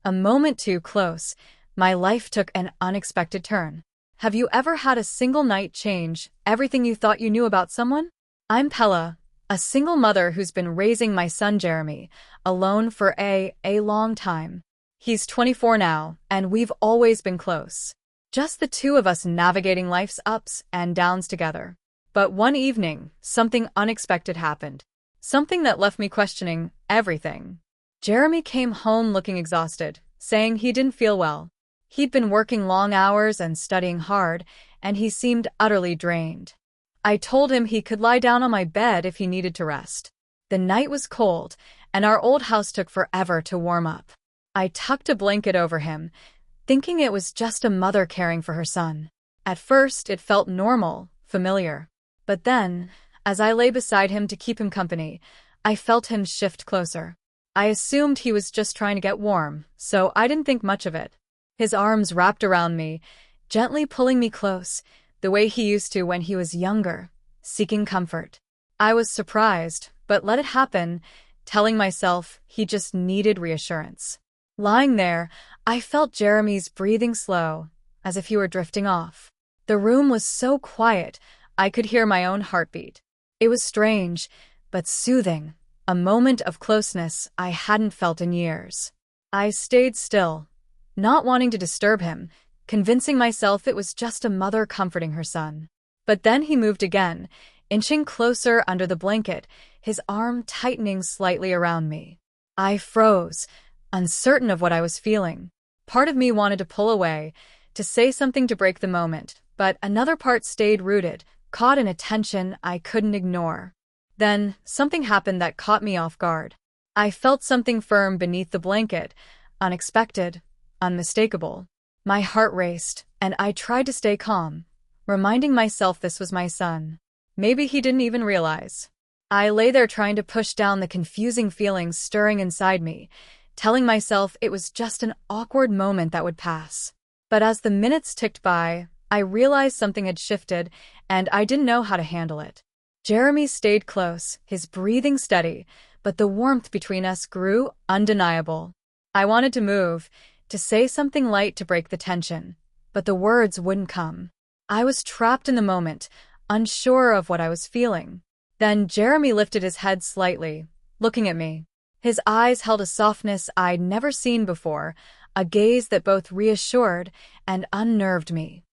A moment too close, my life took an unexpected turn. Have you ever had a single night change everything you thought you knew about someone? I'm Pella, a single mother who's been raising my son Jeremy, alone for a long time. He's 24 now, and we've always been close. Just the two of us navigating life's ups and downs together. But one evening, something unexpected happened. Something that left me questioning everything. Jeremy came home looking exhausted, saying he didn't feel well. He'd been working long hours and studying hard, and he seemed utterly drained. I told him he could lie down on my bed if he needed to rest. The night was cold, and our old house took forever to warm up. I tucked a blanket over him, thinking it was just a mother caring for her son. At first, it felt normal, familiar. But then, as I lay beside him to keep him company, I felt him shift closer. I assumed he was just trying to get warm, so I didn't think much of it. His arms wrapped around me, gently pulling me close, the way he used to when he was younger, seeking comfort. I was surprised, but let it happen, telling myself he just needed reassurance. Lying there, I felt Jeremy's breathing slow, as if he were drifting off. The room was so quiet, I could hear my own heartbeat. It was strange, but soothing, a moment of closeness I hadn't felt in years. I stayed still, not wanting to disturb him, convincing myself it was just a mother comforting her son. But then he moved again, inching closer under the blanket, his arm tightening slightly around me. I froze, uncertain of what I was feeling. Part of me wanted to pull away, to say something to break the moment, but another part stayed rooted, caught in a tension I couldn't ignore. Then, something happened that caught me off guard. I felt something firm beneath the blanket, unexpected, unmistakable. My heart raced, and I tried to stay calm, reminding myself this was my son. Maybe he didn't even realize. I lay there trying to push down the confusing feelings stirring inside me, telling myself it was just an awkward moment that would pass. But as the minutes ticked by, I realized something had shifted, and I didn't know how to handle it. Jeremy stayed close, his breathing steady, but the warmth between us grew undeniable. I wanted to move, to say something light to break the tension, but the words wouldn't come. I was trapped in the moment, unsure of what I was feeling. Then Jeremy lifted his head slightly, looking at me. His eyes held a softness I'd never seen before, a gaze that both reassured and unnerved me.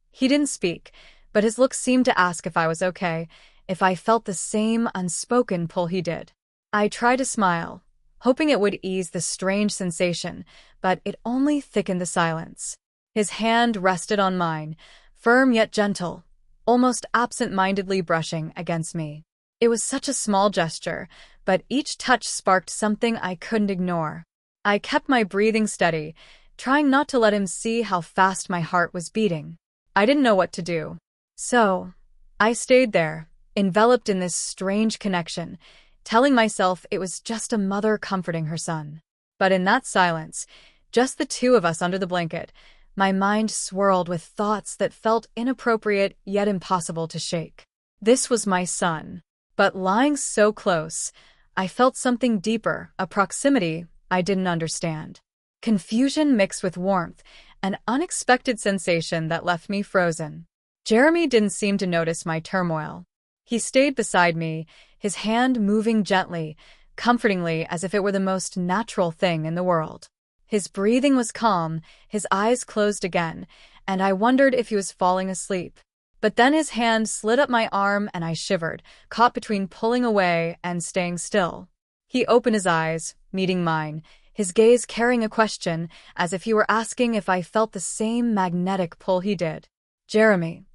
He didn't speak, but his look seemed to ask if I was okay, if I felt the same unspoken pull he did. I tried to smile, hoping it would ease the strange sensation, but it only thickened the silence. His hand rested on mine, firm yet gentle, almost absent-mindedly brushing against me. It was such a small gesture, but each touch sparked something I couldn't ignore. I kept my breathing steady, trying not to let him see how fast my heart was beating. I didn't know what to do. So, I stayed there, enveloped in this strange connection, telling myself it was just a mother comforting her son. But in that silence, just the two of us under the blanket, my mind swirled with thoughts that felt inappropriate yet impossible to shake. This was my son. But lying so close, I felt something deeper, a proximity I didn't understand. Confusion mixed with warmth, an unexpected sensation that left me frozen. Jeremy didn't seem to notice my turmoil. He stayed beside me, his hand moving gently, comfortingly as if it were the most natural thing in the world. His breathing was calm, his eyes closed again, and I wondered if he was falling asleep. But then his hand slid up my arm and I shivered, caught between pulling away and staying still. He opened his eyes, meeting mine, his gaze carrying a question, as if he were asking if I felt the same magnetic pull he did. "Jeremy,"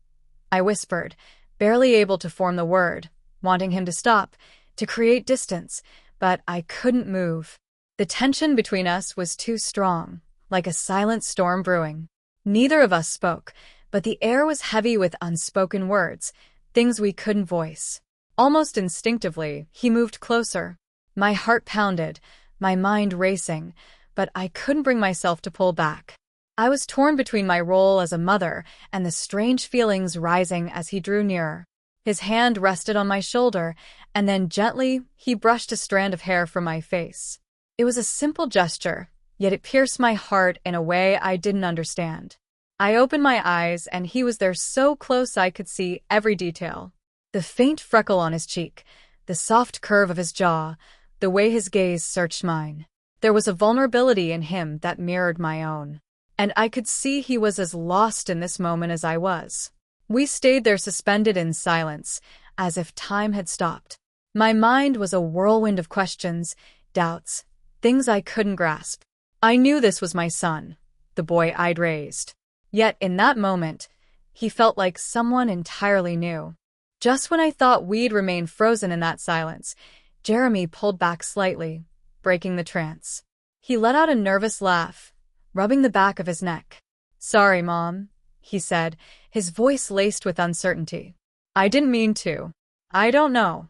I whispered, barely able to form the word, wanting him to stop, to create distance, but I couldn't move. The tension between us was too strong, like a silent storm brewing. Neither of us spoke, but the air was heavy with unspoken words, things we couldn't voice. Almost instinctively, he moved closer. My heart pounded, my mind racing, but I couldn't bring myself to pull back. I was torn between my role as a mother and the strange feelings rising as he drew nearer. His hand rested on my shoulder, and then gently, he brushed a strand of hair from my face. It was a simple gesture, yet it pierced my heart in a way I didn't understand. I opened my eyes and he was there so close I could see every detail. The faint freckle on his cheek, the soft curve of his jaw, the way his gaze searched mine. There was a vulnerability in him that mirrored my own. And I could see he was as lost in this moment as I was. We stayed there suspended in silence, as if time had stopped. My mind was a whirlwind of questions, doubts, things I couldn't grasp. I knew this was my son, the boy I'd raised. Yet in that moment, he felt like someone entirely new. Just when I thought we'd remain frozen in that silence, Jeremy pulled back slightly, breaking the trance. He let out a nervous laugh, rubbing the back of his neck. "Sorry, Mom," he said, his voice laced with uncertainty. "I didn't mean to. I don't know."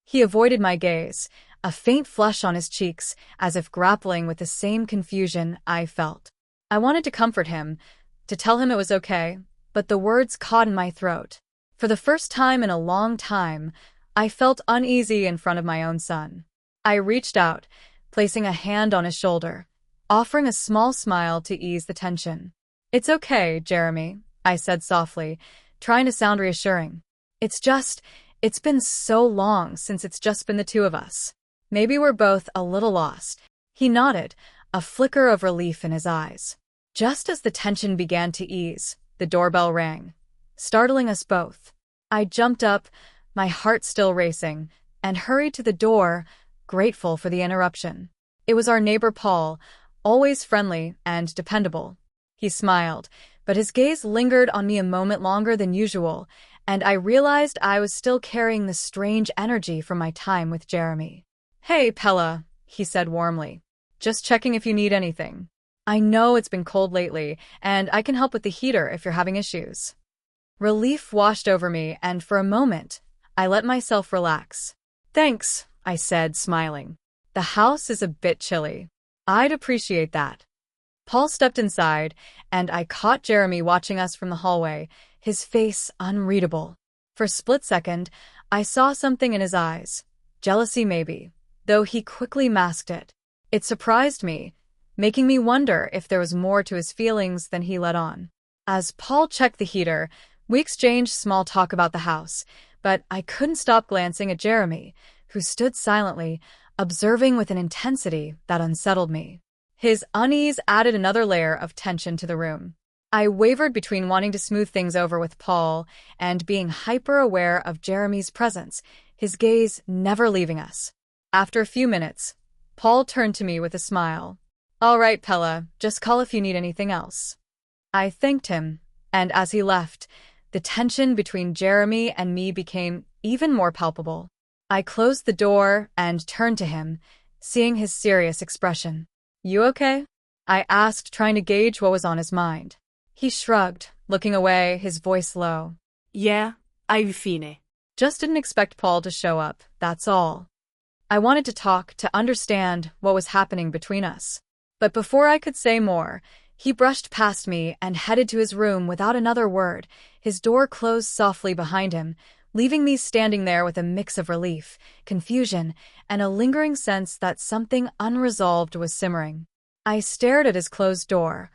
He avoided my gaze, a faint flush on his cheeks, as if grappling with the same confusion I felt. I wanted to comfort him, to tell him it was okay, but the words caught in my throat. For the first time in a long time, I felt uneasy in front of my own son. I reached out, placing a hand on his shoulder, offering a small smile to ease the tension. "It's okay, Jeremy," I said softly, trying to sound reassuring. It's been so long since it's just been the two of us. Maybe we're both a little lost." He nodded, a flicker of relief in his eyes. Just as the tension began to ease, the doorbell rang, startling us both. I jumped up, my heart still racing, and hurried to the door, grateful for the interruption. It was our neighbor Paul, always friendly and dependable. He smiled, but his gaze lingered on me a moment longer than usual, and I realized I was still carrying the strange energy from my time with Jeremy. "Hey, Pella," he said warmly. "Just checking if you need anything. I know it's been cold lately, and I can help with the heater if you're having issues." Relief washed over me, and for a moment, I let myself relax. "Thanks," I said, smiling. "The house is a bit chilly. I'd appreciate that." Paul stepped inside, and I caught Jeremy watching us from the hallway, his face unreadable. For a split second, I saw something in his eyes. Jealousy maybe, though he quickly masked it. It surprised me, making me wonder if there was more to his feelings than he let on. As Paul checked the heater, we exchanged small talk about the house, but I couldn't stop glancing at Jeremy, who stood silently, observing with an intensity that unsettled me. His unease added another layer of tension to the room. I wavered between wanting to smooth things over with Paul and being hyper-aware of Jeremy's presence, his gaze never leaving us. After a few minutes, Paul turned to me with a smile. "All right, Pella, just call if you need anything else." I thanked him, and as he left, the tension between Jeremy and me became even more palpable. I closed the door and turned to him, seeing his serious expression. "You okay?" I asked, trying to gauge what was on his mind. He shrugged, looking away, his voice low. "Yeah, I'm fine." Just didn't expect Paul to show up, that's all. I wanted to talk, to understand what was happening between us. But before I could say more, he brushed past me and headed to his room without another word. His door closed softly behind him, leaving me standing there with a mix of relief, confusion, and a lingering sense that something unresolved was simmering. I stared at his closed door,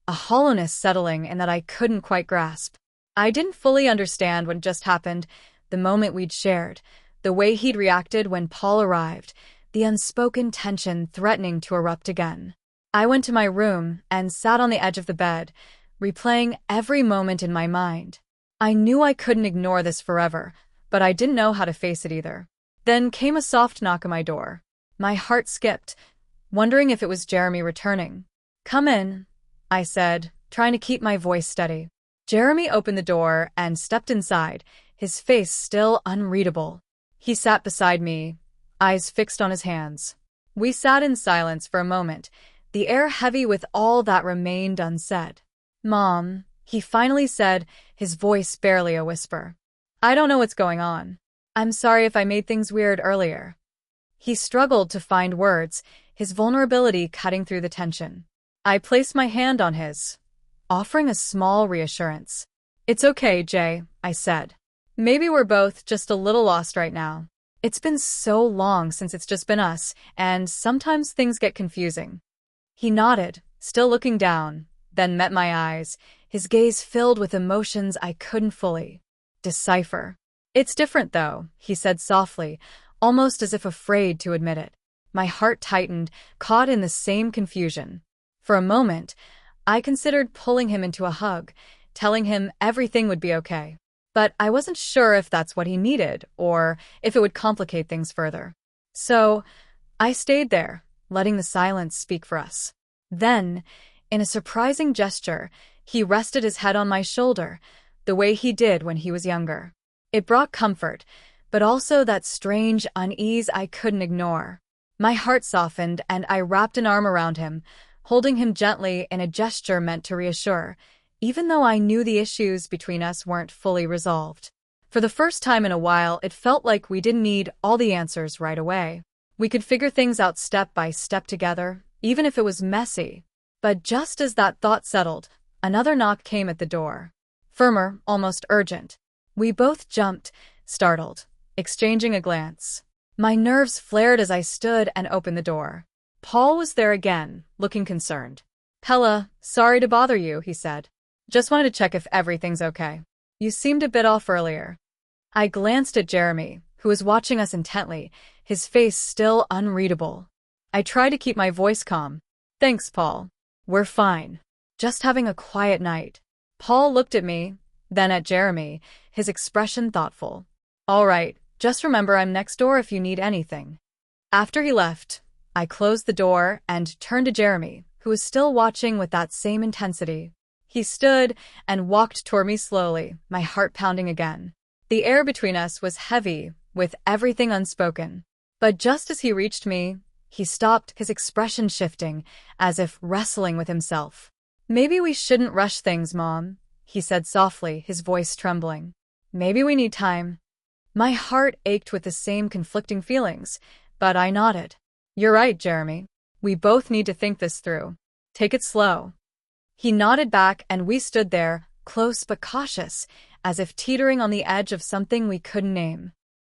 a hollowness settling in that I couldn't quite grasp. I didn't fully understand what just happened, the moment we'd shared, the way he'd reacted when Paul arrived, the unspoken tension threatening to erupt again. I went to my room and sat on the edge of the bed, replaying every moment in my mind. I knew I couldn't ignore this forever, but I didn't know how to face it either. Then came a soft knock on my door. My heart skipped, wondering if it was Jeremy returning. "Come in," I said, trying to keep my voice steady. Jeremy opened the door and stepped inside, his face still unreadable. He sat beside me, eyes fixed on his hands. We sat in silence for a moment, the air heavy with all that remained unsaid. "Mom," he finally said, his voice barely a whisper. "I don't know what's going on. I'm sorry if I made things weird earlier." He struggled to find words, his vulnerability cutting through the tension. I placed my hand on his, offering a small reassurance. "It's okay, Jay," I said. "Maybe we're both just a little lost right now. It's been so long since it's just been us, and sometimes things get confusing." He nodded, still looking down, then met my eyes, his gaze filled with emotions I couldn't fully decipher. It's different though, he said softly, almost as if afraid to admit it. My heart tightened, caught in the same confusion. For a moment, I considered pulling him into a hug, telling him everything would be okay. But I wasn't sure if that's what he needed, or if it would complicate things further. So, I stayed there, letting the silence speak for us. Then, in a surprising gesture, he rested his head on my shoulder, the way he did when he was younger. It brought comfort, but also that strange unease I couldn't ignore. My heart softened, and I wrapped an arm around him, holding him gently in a gesture meant to reassure, even though I knew the issues between us weren't fully resolved. For the first time in a while, it felt like we didn't need all the answers right away. We could figure things out step by step together, even if it was messy. But just as that thought settled, another knock came at the door. Firmer, almost urgent. We both jumped, startled, exchanging a glance. My nerves flared as I stood and opened the door. Paul was there again, looking concerned. "Pella, sorry to bother you," he said. "Just wanted to check if everything's okay. You seemed a bit off earlier." I glanced at Jeremy, who was watching us intently, his face still unreadable. I tried to keep my voice calm. "Thanks, Paul. We're fine. Just having a quiet night." Paul looked at me, then at Jeremy, his expression thoughtful. "All right, just remember I'm next door if you need anything." After he left, I closed the door and turned to Jeremy, who was still watching with that same intensity. He stood and walked toward me slowly, my heart pounding again. The air between us was heavy, with everything unspoken. But just as he reached me, he stopped, his expression shifting, as if wrestling with himself. "Maybe we shouldn't rush things, Mom," he said softly, his voice trembling. "Maybe we need time." My heart ached with the same conflicting feelings, but I nodded. "You're right, Jeremy. We both need to think this through. Take it slow." He nodded back, and we stood there, close but cautious, as if teetering on the edge of something we couldn't name.